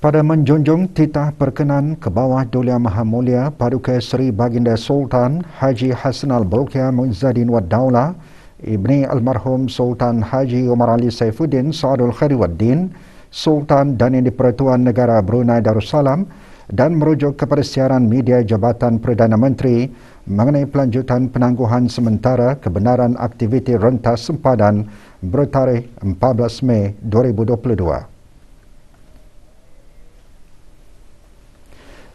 Pada menjunjung titah perkenan ke bawah Duli Yang Maha Mulia Paduka Seri Baginda Sultan Haji Hassanal Bolkiah Muizzaddin Wad Daulah Ibni Almarhum Sultan Haji Umar Ali Saifuddin Saadul Khairi Waddin Sultan dan Yang di-Pertuan Negara Brunei Darussalam dan merujuk kepada siaran media Jabatan Perdana Menteri mengenai pelanjutan penangguhan sementara kebenaran aktiviti rentas sempadan bertarikh 14 Mei 2022.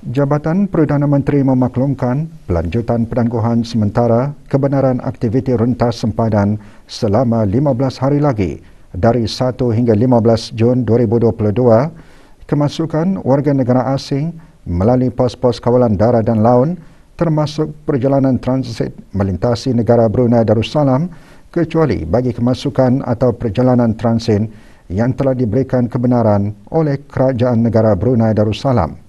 Jabatan Perdana Menteri memaklumkan pelanjutan penangguhan sementara kebenaran aktiviti rentas sempadan selama 15 hari lagi dari 1 hingga 15 Jun 2022, kemasukan warga negara asing melalui pos-pos kawalan darat dan laut termasuk perjalanan transit melintasi negara Brunei Darussalam kecuali bagi kemasukan atau perjalanan transit yang telah diberikan kebenaran oleh Kerajaan Negara Brunei Darussalam.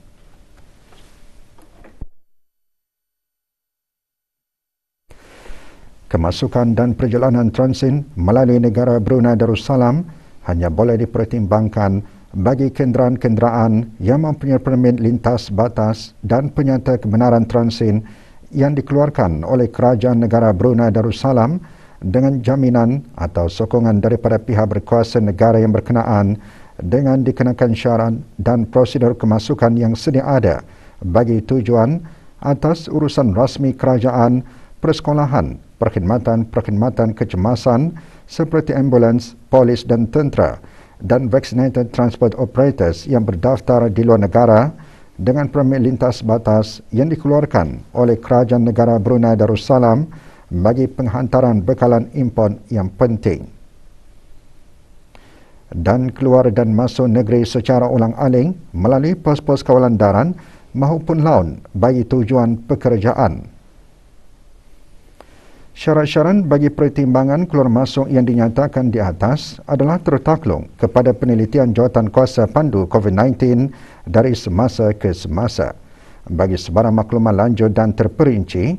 Kemasukan dan perjalanan transit melalui negara Brunei Darussalam hanya boleh dipertimbangkan bagi kenderaan-kenderaan yang mempunyai permit lintas batas dan penyata kebenaran transit yang dikeluarkan oleh Kerajaan Negara Brunei Darussalam dengan jaminan atau sokongan daripada pihak berkuasa negara yang berkenaan dengan dikenakan syarat dan prosedur kemasukan yang sedia ada bagi tujuan atas urusan rasmi kerajaan, persekolahan, perkhidmatan kecemasan seperti ambulans, polis dan tentera dan vaccinated transport operators yang berdaftar di luar negara dengan permit lintas batas yang dikeluarkan oleh Kerajaan Negara Brunei Darussalam bagi penghantaran bekalan import yang penting. Dan keluar dan masuk negeri secara ulang-alik melalui pos-pos kawalan darat maupun laut bagi tujuan pekerjaan. Syarat-syarat bagi pertimbangan keluar masuk yang dinyatakan di atas adalah tertakluk kepada penelitian Jawatankuasa Pandu COVID-19 dari semasa ke semasa. Bagi sebarang maklumat lanjut dan terperinci,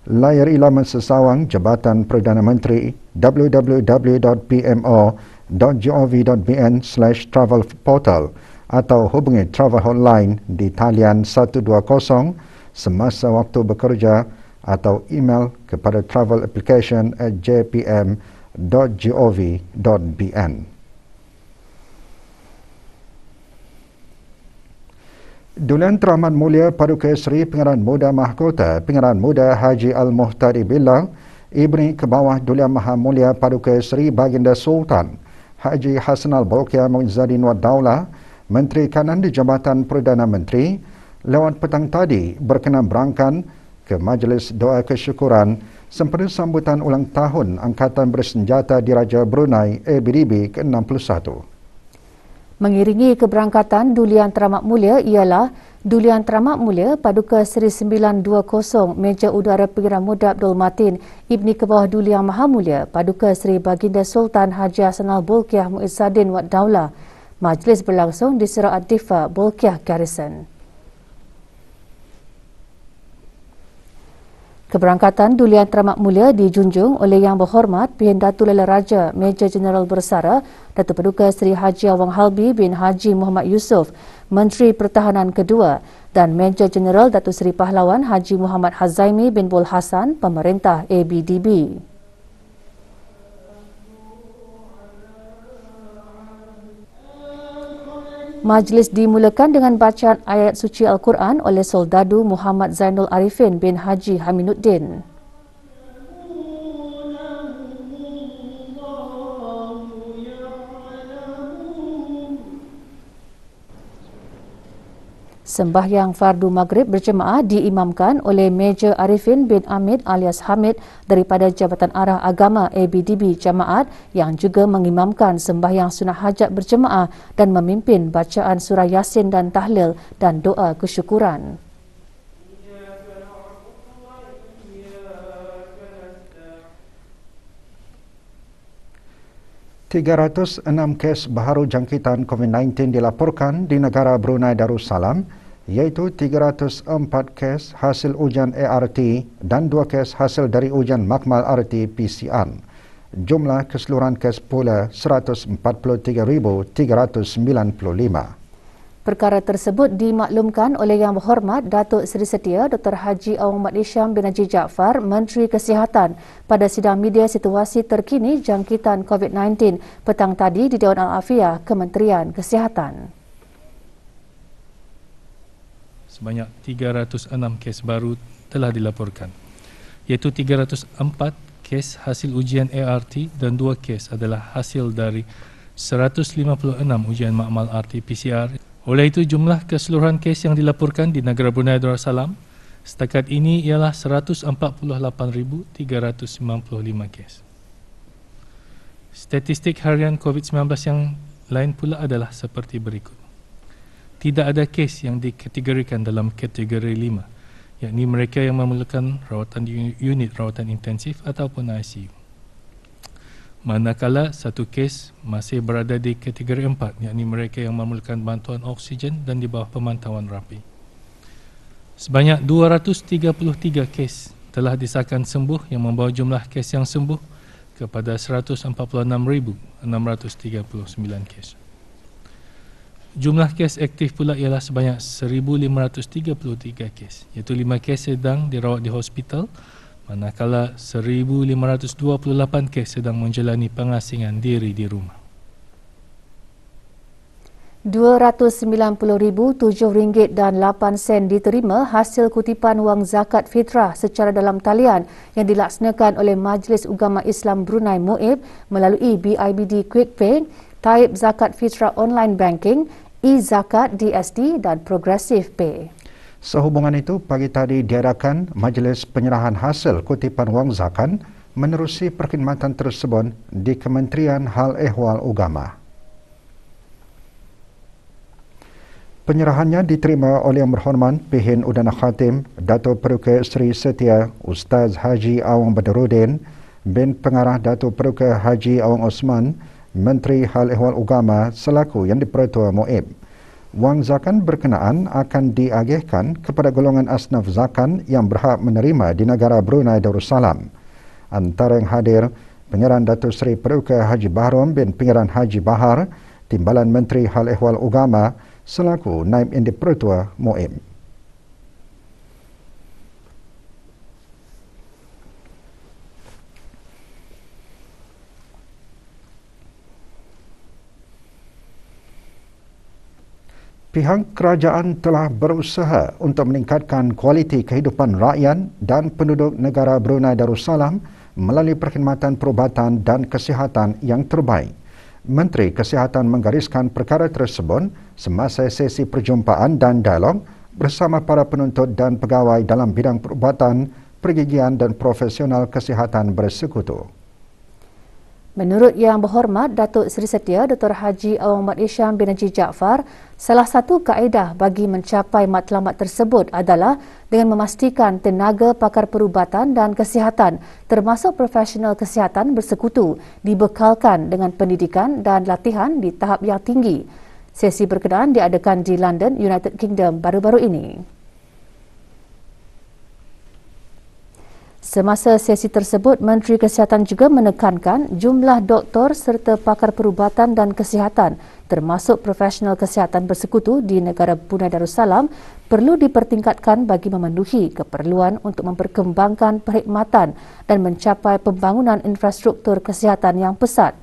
layari laman sesawang Jabatan Perdana Menteri www.pmo.gov.bn/travel portal atau hubungi travel hotline di talian 120 semasa waktu bekerja atau email kepada travelapplication@jpm.gov.bn. Duli Teramat Mulia Paduka Seri Pengarah Muda Mahkota Pengarah Muda Haji Al-Muhtadi Billah Ibni Kebawah Duli Maha Mulia Paduka Seri Baginda Sultan Haji Hassanal Bolkiah Muizzaddin Wad Daulah Menteri Kanan di Jabatan Perdana Menteri lewat petang tadi berkenan berangkat ke Majlis Doa Kesyukuran sempena sambutan ulang tahun Angkatan Bersenjata Diraja Brunei ABDB ke-61. Mengiringi keberangkatan Duli Yang Teramat Mulia ialah Duli Yang Teramat Mulia Paduka Seri 920 Meja Udara Pengarah Muda Abdul Matin Ibni Kebawah Duli Yang Maha Mulia Paduka Seri Baginda Sultan Haji Hassanal Bolkiah Muizzaddin Wad Daulah. Majlis berlangsung di Surau Ad-Difa, Bolkiah Garrison. Keberangkatan Duli Yang Teramat Mulia dijunjung oleh Yang Berhormat P.N. Datuk Lela Raja Major Jeneral Bersara Datuk Paduka Seri Haji Awang Halbi bin Haji Muhammad Yusof, Menteri Pertahanan kedua, dan Major Jeneral Datuk Seri Pahlawan Haji Muhammad Hazaimi bin Bul Hassan, Pemerintah ABDB. Majlis dimulakan dengan bacaan ayat suci Al-Quran oleh Soldadu Muhammad Zainul Arifin bin Haji Haminuddin. Sembahyang Fardu Maghrib berjemaah diimamkan oleh Major Arifin bin Hamid alias Hamid daripada Jabatan Arah Agama ABDB Jamaat yang juga mengimamkan sembahyang sunat hajat berjemaah dan memimpin bacaan surah Yasin dan tahlil dan doa kesyukuran. .306 kes baharu jangkitan COVID-19 dilaporkan di negara Brunei Darussalam, iaitu 304 kes hasil ujian ART dan 2 kes hasil dari ujian makmal RT-PCR. Jumlah keseluruhan kes pula 143,395. Perkara tersebut dimaklumkan oleh Yang Berhormat Datuk Seri Setia Dr. Haji Awang Mat Isham bin Haji Jaafar, Menteri Kesihatan, pada sidang media situasi terkini jangkitan COVID-19 petang tadi di Dewan Al-Afiah Kementerian Kesihatan. Sebanyak 306 kes baru telah dilaporkan, iaitu 304 kes hasil ujian ART dan 2 kes adalah hasil dari 156 ujian makmal RT-PCR. Oleh itu, jumlah keseluruhan kes yang dilaporkan di negara Brunei Darussalam setakat ini ialah 148,395 kes. Statistik harian COVID-19 yang lain pula adalah seperti berikut. Tidak ada kes yang dikategorikan dalam kategori 5, yakni mereka yang memerlukan rawatan di unit rawatan intensif ataupun ICU. Manakala satu kes masih berada di kategori 4, yakni mereka yang memerlukan bantuan oksigen dan di bawah pemantauan rapi. Sebanyak 233 kes telah disahkan sembuh yang membawa jumlah kes yang sembuh kepada 146,639 kes. Jumlah kes aktif pula ialah sebanyak 1,533 kes, iaitu 5 kes sedang dirawat di hospital, manakala 1,528 kes sedang menjalani pengasingan diri di rumah. RM290,007.08 diterima hasil kutipan wang zakat fitrah secara dalam talian yang dilaksanakan oleh Majlis Ugama Islam Brunei MUIB melalui BIBD QuickPay, Taib Zakat Fitrah Online Banking, e-Zakat DST dan Progressive Pay. Sehubungan itu, pagi tadi diadakan majlis penyerahan hasil kutipan wang zakat menerusi perkhidmatan tersebut di Kementerian Hal Ehwal Ugama. Penyerahannya diterima oleh Yang Berhormat Pihin Udana Khatim Datuk Peruka Seri Setia Ustaz Haji Awang Badruddin bin Pengarah Datuk Peruka Haji Awang Osman, Menteri Hal Ehwal Ugama selaku Yang di-Pertua MUIB. Wang zakat berkenaan akan diagihkan kepada golongan asnaf zakat yang berhak menerima di negara Brunei Darussalam. Antara yang hadir, Pengeran Datuk Seri Peruka Haji Bahrom bin Pengeran Haji Bahar, Timbalan Menteri Hal Ehwal Ugama selaku Naib Yang di-Pertua MUIB. Pihak kerajaan telah berusaha untuk meningkatkan kualiti kehidupan rakyat dan penduduk negara Brunei Darussalam melalui perkhidmatan perubatan dan kesihatan yang terbaik. Menteri Kesihatan menggariskan perkara tersebut semasa sesi perjumpaan dan dialog bersama para penuntut dan pegawai dalam bidang perubatan, pergigian dan profesional kesihatan bersekutu. Menurut Yang Berhormat Datuk Seri Setia Dr. Haji Awang Mat Isham bin Haji Jaafar, salah satu kaedah bagi mencapai matlamat tersebut adalah dengan memastikan tenaga pakar perubatan dan kesihatan termasuk profesional kesihatan bersekutu dibekalkan dengan pendidikan dan latihan di tahap yang tinggi. Sesi berkenaan diadakan di London, United Kingdom baru-baru ini. Semasa sesi tersebut, Menteri Kesihatan juga menekankan jumlah doktor serta pakar perubatan dan kesihatan termasuk profesional kesihatan bersekutu di negara Brunei Darussalam perlu dipertingkatkan bagi memenuhi keperluan untuk memperkembangkan perkhidmatan dan mencapai pembangunan infrastruktur kesihatan yang pesat.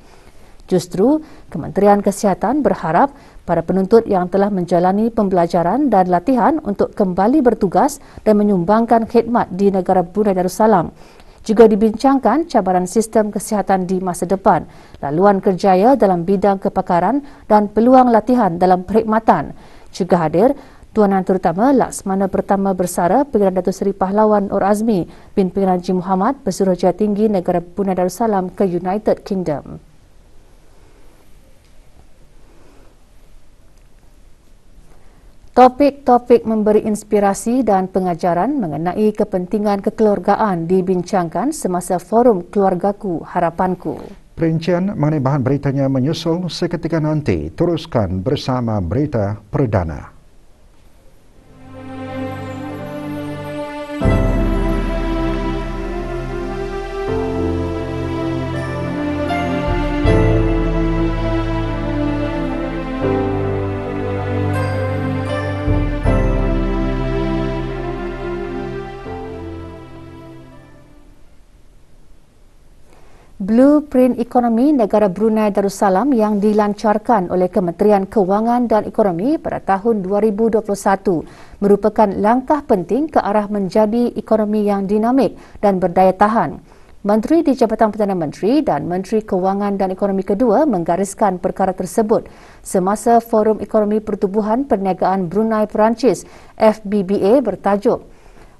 Justru, Kementerian Kesihatan berharap para penuntut yang telah menjalani pembelajaran dan latihan untuk kembali bertugas dan menyumbangkan khidmat di negara Brunei Darussalam. Juga dibincangkan cabaran sistem kesihatan di masa depan, laluan kerjaya dalam bidang kepakaran dan peluang latihan dalam perkhidmatan. Juga hadir Tuanan Terutama Laksmana Pertama Bersara Pengeran Datuk Seri Pahlawan Nur Azmi bin Pengeran Haji Muhammad Pesuruhjaya Tinggi Negara Brunei Darussalam ke United Kingdom. Topik-topik memberi inspirasi dan pengajaran mengenai kepentingan kekeluargaan dibincangkan semasa forum Keluargaku Harapanku. Perincian mengenai bahan beritanya menyusul seketika nanti. Teruskan bersama Berita Perdana. Blueprint Ekonomi Negara Brunei Darussalam yang dilancarkan oleh Kementerian Kewangan dan Ekonomi pada tahun 2021 merupakan langkah penting ke arah menjadi ekonomi yang dinamik dan berdaya tahan. Menteri di Jabatan Perdana Menteri dan Menteri Kewangan dan Ekonomi kedua menggariskan perkara tersebut semasa Forum Ekonomi Pertubuhan Perniagaan Brunei Perancis FBBA bertajuk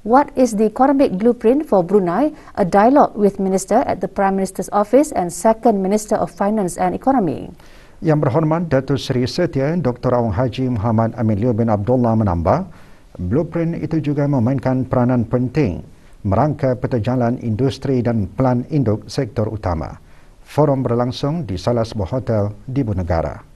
What is the Economic Blueprint for Brunei? A dialogue with Minister at the Prime Minister's Office and Second Minister of Finance and Economy. Yang berhormat Datuk Seri Setia Dr. Awang Haji Muhammad Amin Liu bin Abdullah menambah, blueprint itu juga memainkan peranan penting merangka peta jalan industri dan pelan induk sektor utama. Forum berlangsung di salah sebuah hotel di Ibu Negara.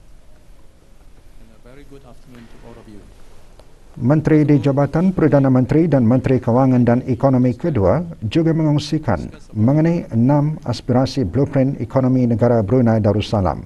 Menteri di Jabatan Perdana Menteri dan Menteri Kewangan dan Ekonomi kedua juga mengongsikan mengenai 6 aspirasi blueprint ekonomi negara Brunei Darussalam.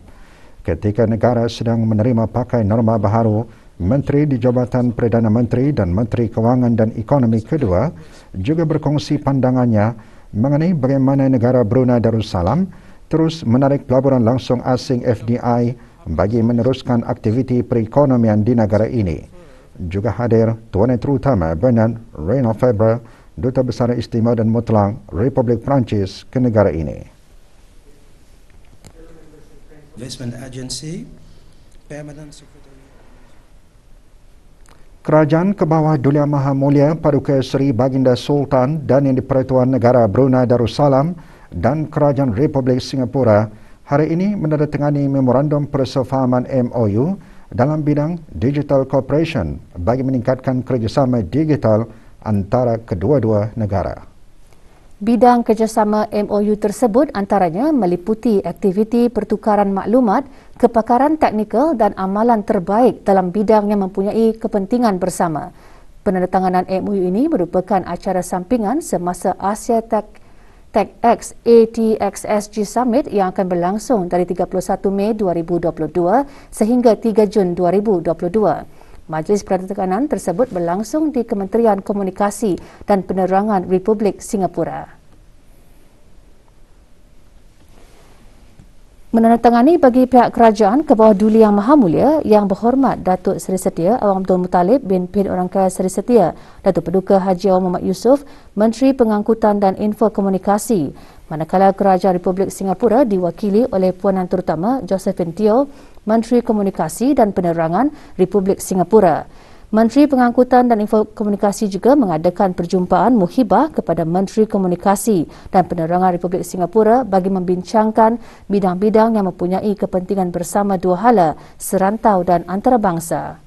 Ketika negara sedang menerima pakai norma baharu, Menteri di Jabatan Perdana Menteri dan Menteri Kewangan dan Ekonomi kedua juga berkongsi pandangannya mengenai bagaimana negara Brunei Darussalam terus menarik pelaburan langsung asing FDI bagi meneruskan aktiviti perekonomian di negara ini. Juga hadir Tuan Terutama Bernard Renaud-Fabre, Duta Besar Istimewa dan Mutlak Republik Perancis ke negara ini. Investment Agency, Permanent Secretary. Kerajaan ke bawah Duli Yang Maha Mulia Paduka Seri Baginda Sultan dan Yang di-Pertuan Negara Brunei Darussalam dan Kerajaan Republik Singapura hari ini menandatangani memorandum persefahaman MOU dalam bidang digital cooperation bagi meningkatkan kerjasama digital antara kedua-dua negara. Bidang kerjasama MOU tersebut antaranya meliputi aktiviti pertukaran maklumat, kepakaran teknikal dan amalan terbaik dalam bidang yang mempunyai kepentingan bersama. Penandatanganan MOU ini merupakan acara sampingan semasa Asia TechX ATXSG Summit yang akan berlangsung dari 31 Mei 2022 sehingga 3 Jun 2022. Majlis penandatanganan tersebut berlangsung di Kementerian Komunikasi dan Penerangan Republik Singapura. Menandatangani bagi pihak kerajaan ke bawah Duli Yang Maha Mulia Yang Berhormat Datuk Seri Setia Awang Abdul Muttalib bin Pin Orang Kaya Seri Setia, Datuk Paduka Haji Awang Muhammad Yusof, Menteri Pengangkutan dan Infokomunikasi, manakala Kerajaan Republik Singapura diwakili oleh Puanan Terutama Josephine Teo, Menteri Komunikasi dan Penerangan Republik Singapura. Menteri Pengangkutan dan Infokomunikasi juga mengadakan perjumpaan muhibah kepada Menteri Komunikasi dan Penerangan Republik Singapura bagi membincangkan bidang-bidang yang mempunyai kepentingan bersama dua hala, serantau dan antarabangsa.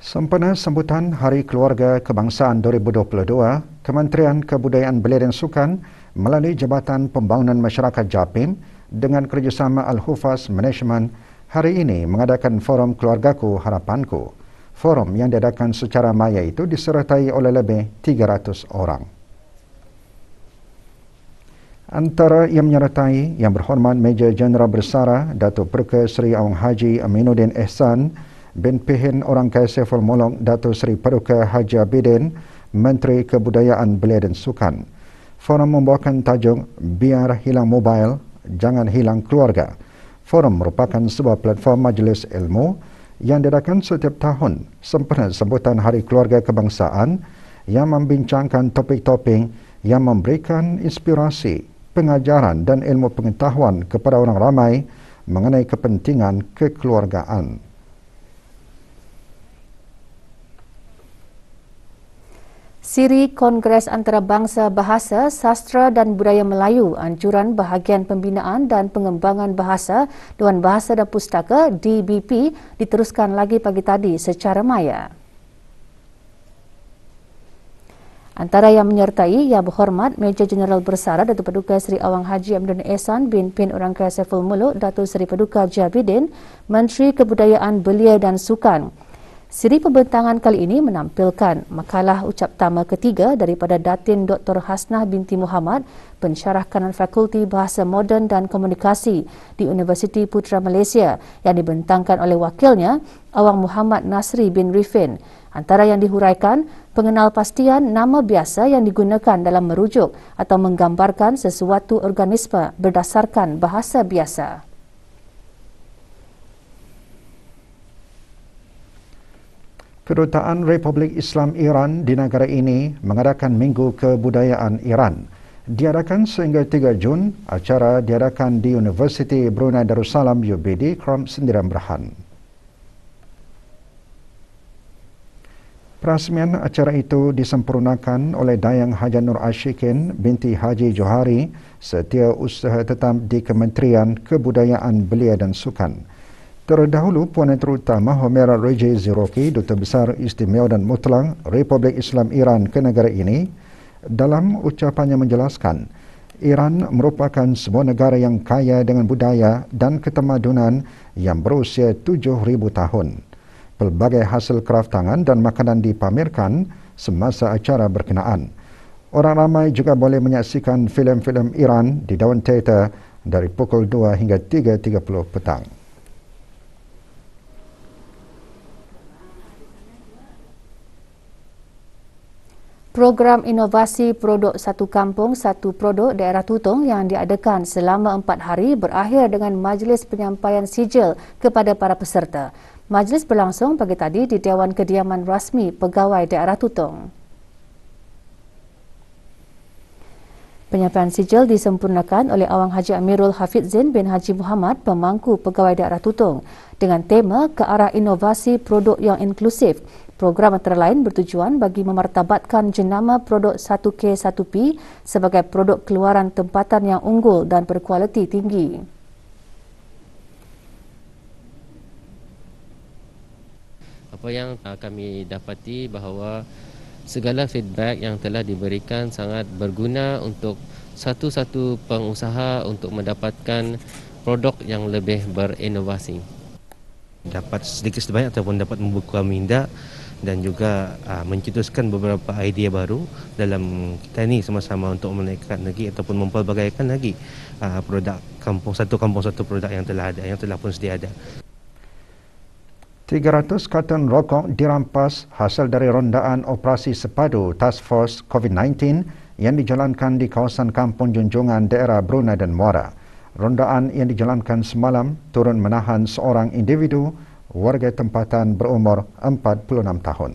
Sempena sambutan Hari Keluarga Kebangsaan 2022, Kementerian Kebudayaan Belia dan Sukan melalui Jabatan Pembangunan Masyarakat Japim dengan kerjasama Al-Hufaz Management hari ini mengadakan Forum Keluargaku Harapanku. Forum yang diadakan secara maya itu disertai oleh lebih 300 orang. Antara yang menyertai Yang Berhormat Major Jeneral Bersara Datuk Perka Seri Awang Haji Aminuddin Ehsan bin Pihin Orang Kaya Saiful Mulk Datuk Seri Paduka Haji Abidin, Menteri Kebudayaan Belia dan Sukan. Forum membawakan tajuk Biar Hilang Mobile, Jangan Hilang Keluarga. Forum merupakan sebuah platform majlis ilmu yang diadakan setiap tahun sempena sambutan Hari Keluarga Kebangsaan yang membincangkan topik-topik yang memberikan inspirasi, pengajaran dan ilmu pengetahuan kepada orang ramai mengenai kepentingan kekeluargaan. Siri Kongres Antarabangsa Bahasa, Sastra dan Budaya Melayu, Anjuran Bahagian Pembinaan dan Pengembangan Bahasa Dewan Bahasa dan Pustaka DBP diteruskan lagi pagi tadi secara maya. Antara yang menyertai Yang Berhormat Major Jeneral Bersara Datuk Paduka Seri Awang Haji Aminuddin Ehsan bin Pin Orang Kaya Saiful Mulk Datuk Seri Paduka Haji Abidin, Menteri Kebudayaan Belia dan Sukan. Siri pembentangan kali ini menampilkan makalah ucap tama ketiga daripada Datin Dr. Hasnah binti Muhammad, pensyarah kanan Fakulti Bahasa Moden dan Komunikasi di Universiti Putra Malaysia yang dibentangkan oleh wakilnya, Awang Muhammad Nasri bin Rifin. Antara yang dihuraikan, pengenalpastian nama biasa yang digunakan dalam merujuk atau menggambarkan sesuatu organisme berdasarkan bahasa biasa. Kedutaan Republik Islam Iran di negara ini mengadakan Minggu Kebudayaan Iran. Diadakan sehingga 3 Jun, acara diadakan di Universiti Brunei Darussalam UBD, Kram Sendirian Berhan. Perasmian acara itu disempurnakan oleh Dayang Haja Nur Ashikin binti Haji Johari, Setiausaha Tetap di Kementerian Kebudayaan Belia dan Sukan. Terdahulu, Puan Menteri Utama Homera Rejai Ziroki, Duta Besar Istimewa dan Mutlak Republik Islam Iran ke negara ini, dalam ucapannya menjelaskan, Iran merupakan sebuah negara yang kaya dengan budaya dan ketamadunan yang berusia 7,000 tahun. Pelbagai hasil kraft tangan dan makanan dipamerkan semasa acara berkenaan. Orang ramai juga boleh menyaksikan filem-filem Iran di Dewan Teater dari pukul 2 hingga 3.30 petang. Program inovasi produk Satu Kampung Satu Produk Daerah Tutong yang diadakan selama 4 hari berakhir dengan majlis penyampaian sijil kepada para peserta. Majlis berlangsung pagi tadi di Dewan Kediaman Rasmi Pegawai Daerah Tutong. Penyampaian sijil disempurnakan oleh Awang Haji Amirul Hafidzin bin Haji Muhammad, pemangku Pegawai Daerah Tutong, dengan tema ke arah inovasi produk yang inklusif. Program antara lain bertujuan bagi memartabatkan jenama produk 1K 1P sebagai produk keluaran tempatan yang unggul dan berkualiti tinggi. Apa yang kami dapati bahawa segala feedback yang telah diberikan sangat berguna untuk satu-satu pengusaha untuk mendapatkan produk yang lebih berinovasi. Dapat sedikit sebanyak ataupun dapat membuka minda dan juga mencetuskan beberapa idea baru dalam kita ini sama-sama untuk menaikkan lagi ataupun mempelbagaikan lagi produk kampung satu produk yang telah ada, yang telah pun sedia ada. 300 karton rokok dirampas hasil dari rondaan operasi sepadu Task Force COVID-19 yang dijalankan di kawasan Kampung Junjungan daerah Brunei dan Muara. Rondaan yang dijalankan semalam turun menahan seorang individu warga tempatan berumur 46 tahun.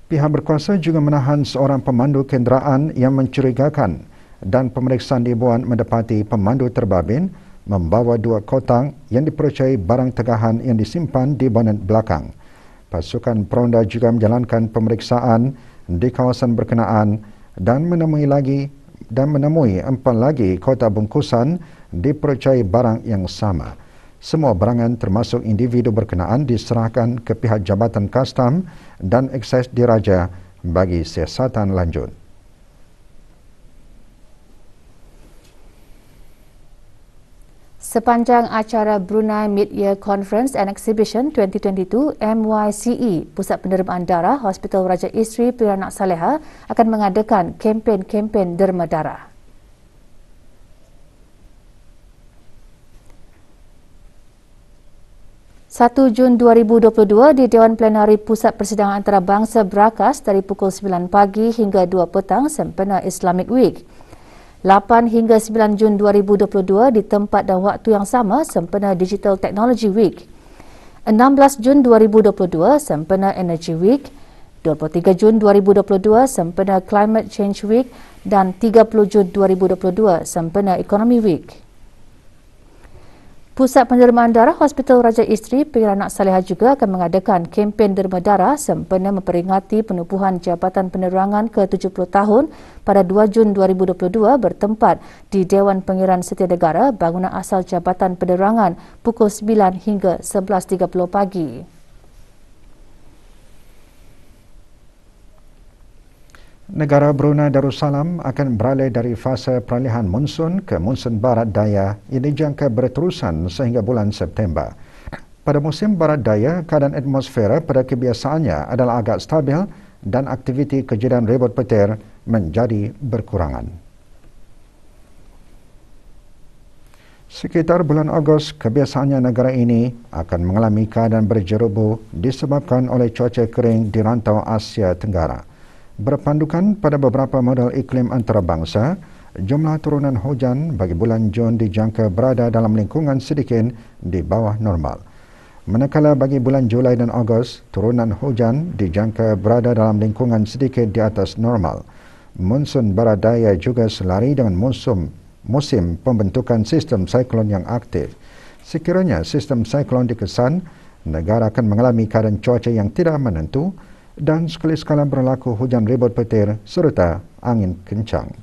Pihak berkuasa juga menahan seorang pemandu kenderaan yang mencurigakan dan pemeriksaan dibuat mendapati pemandu terbabin membawa 2 kotak yang dipercayai barang tegahan yang disimpan di bonet belakang. Pasukan Peronda juga menjalankan pemeriksaan di kawasan berkenaan dan menemui 4 lagi kotak bungkusan dipercayai barang yang sama. Semua barangan termasuk individu berkenaan diserahkan ke pihak Jabatan Kastam dan Ekses Diraja bagi siasatan lanjut. Sepanjang acara Brunei Mid-Year Conference and Exhibition 2022 MYCE, Pusat Pendermaan Darah Hospital Raja Isteri Piranak Saleha akan mengadakan kempen-kempen derma darah. Jun 2022 di Dewan Plenari Pusat Persidangan Antarabangsa Berakas dari pukul 9 pagi hingga 2 petang sempena Islamic Week. 8 hingga 9 Jun 2022 di tempat dan waktu yang sama sempena Digital Technology Week. 16 Jun 2022 sempena Energy Week. 23 Jun 2022 sempena Climate Change Week dan 30 Jun 2022 sempena Economy Week. Pusat Pendermaan Darah Hospital Raja Isteri Piranak Saleha juga akan mengadakan kempen derma darah sempena memperingati penubuhan Jabatan Penerangan ke-70 tahun pada 2 Jun 2022 bertempat di Dewan Pengiran Setia Negara bangunan asal Jabatan Penerangan pukul 9 hingga 11.30 pagi. Negara Brunei Darussalam akan beralih dari fasa peralihan monsun ke monsun barat daya yang dijangka berterusan sehingga bulan September. Pada musim barat daya, keadaan atmosfera pada kebiasaannya adalah agak stabil dan aktiviti kejadian ribut petir menjadi berkurangan. Sekitar bulan Ogos, kebiasaannya negara ini akan mengalami keadaan berjerubu disebabkan oleh cuaca kering di rantau Asia Tenggara. Berpandukan pada beberapa model iklim antarabangsa, jumlah turunan hujan bagi bulan Jun dijangka berada dalam lingkungan sedikit di bawah normal. Manakala bagi bulan Julai dan Ogos, turunan hujan dijangka berada dalam lingkungan sedikit di atas normal. Monsun barat daya juga selari dengan musim pembentukan sistem siklon yang aktif. Sekiranya sistem siklon dikesan, negara akan mengalami keadaan cuaca yang tidak menentu dan sekali-sekala berlaku hujan ribut petir serta angin kencang.